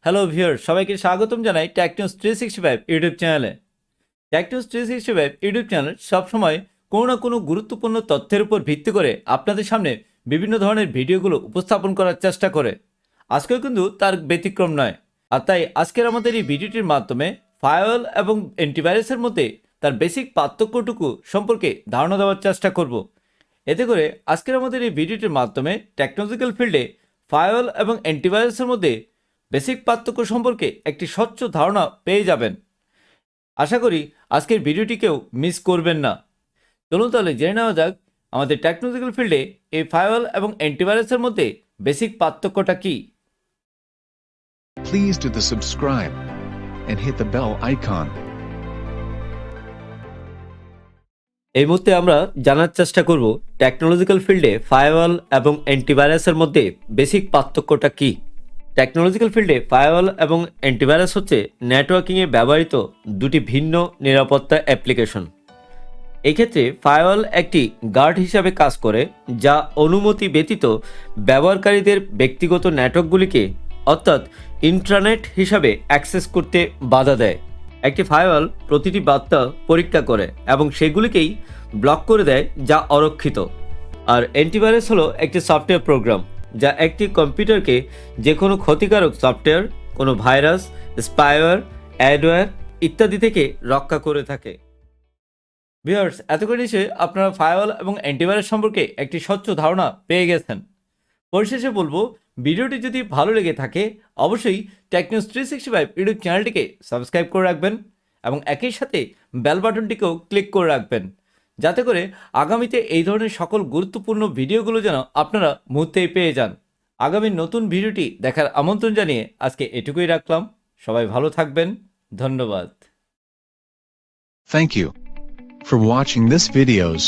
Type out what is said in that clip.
Hello viewer, সবাইকে স্বাগতম জানাই টেক নিউজ 365 ইউটিউব চ্যানেলে। টেক নিউজ 365 ইউটিউব চ্যানেল সবসময় কোনো না কোনো গুরুত্বপূর্ণ তথ্যের উপর ভিত্তি করে আপনাদের সামনে বিভিন্ন ধরনের ভিডিওগুলো উপস্থাপন করার চেষ্টা করে। আজকেও কিন্তু তার ব্যতিক্রম নয়। আর তাই আজকের আমাদের এই ভিডিওটির মাধ্যমে ফায়ারওয়াল এবং অ্যান্টিভাইরাসের মধ্যে তার বেসিক পার্থক্যটুকু সম্পর্কে ধারণা দেওয়ার চেষ্টা করব। এতে করে আজকের আমাদের এই ভিডিওটির মাধ্যমে টেকনোলজিক্যাল ফিল্ডে ফায়ারওয়াল এবং অ্যান্টিভাইরাসের মধ্যে বেসিক পার্থক্য সম্পর্কে একটি স্বচ্ছ ধারণা পেয়ে যাবেন। আশা করি আজকের ভিডিওটিকেও মিস করবেন না। চলুন তাহলে জেনে নেওয়া যাক আমাদের টেকনোলজিক্যাল ফিল্ডে এই ফায়ারওয়াল এবং অ্যান্টিভাইরাসের মধ্যে বেসিক পার্থক্যটা কি। Please do the subscribe and hit the bell icon. এই মুহূর্তে আমরা জানার চেষ্টা করব টেকনোলজিক্যাল ফিল্ডে ফায়ারওয়াল এবং অ্যান্টিভাইরাসের মধ্যে বেসিক পার্থক্যটা কি। টেকনোলজিক্যাল ফিল্ডে ফায়ারওয়াল এবং অ্যান্টিভাইরাস হচ্ছে নেটওয়ার্কিংয়ে ব্যবহৃত দুটি ভিন্ন নিরাপত্তা অ্যাপ্লিকেশন। এক্ষেত্রে ফায়ারওয়াল একটি গার্ড হিসাবে কাজ করে, যা অনুমতি ব্যতীত ব্যবহারকারীদের ব্যক্তিগত নেটওয়ার্কগুলিকে অর্থাৎ ইন্ট্রানেট হিসাবে অ্যাক্সেস করতে বাধা দেয়। একটি ফায়ারওয়াল প্রতিটি বার্তা পরীক্ষা করে এবং সেগুলিকেই ব্লক করে দেয় যা অরক্ষিত। আর অ্যান্টিভাইরাস হলো একটি সফটওয়্যার প্রোগ্রাম যা একটি কম্পিউটারকে যে কোনো ক্ষতিকারক সফটওয়্যার, কোনো ভাইরাস, স্পাইওয়্যার, অ্যাডওয়্যার ইত্যাদি থেকে রক্ষা করে থাকে। ভিউয়ার্স, এতক্ষণ নিচে আপনারা ফায়ারওয়াল এবং অ্যান্টিভাইরাস সম্পর্কে একটি স্বচ্ছ ধারণা পেয়ে গেছেন। পরিশেষে বলবো, ভিডিওটি যদি ভালো লেগে থাকে অবশ্যই টেক নিউজ 365 ইউটিউব চ্যানেলটিকে সাবস্ক্রাইব করে রাখবেন এবং একই সাথে বেল বাটনটিকেও ক্লিক করে রাখবেন, যাতে করে আগামীতে এই ধরনের সকল গুরুত্বপূর্ণ ভিডিওগুলো যেন আপনারা মুহূর্তেই পেয়ে যান। আগামী নতুন ভিডিওটি দেখার আমন্ত্রণ জানিয়ে আজকে এটুকুই রাখলাম। সবাই ভালো থাকবেন। ধন্যবাদ। Thank you for watching this videos.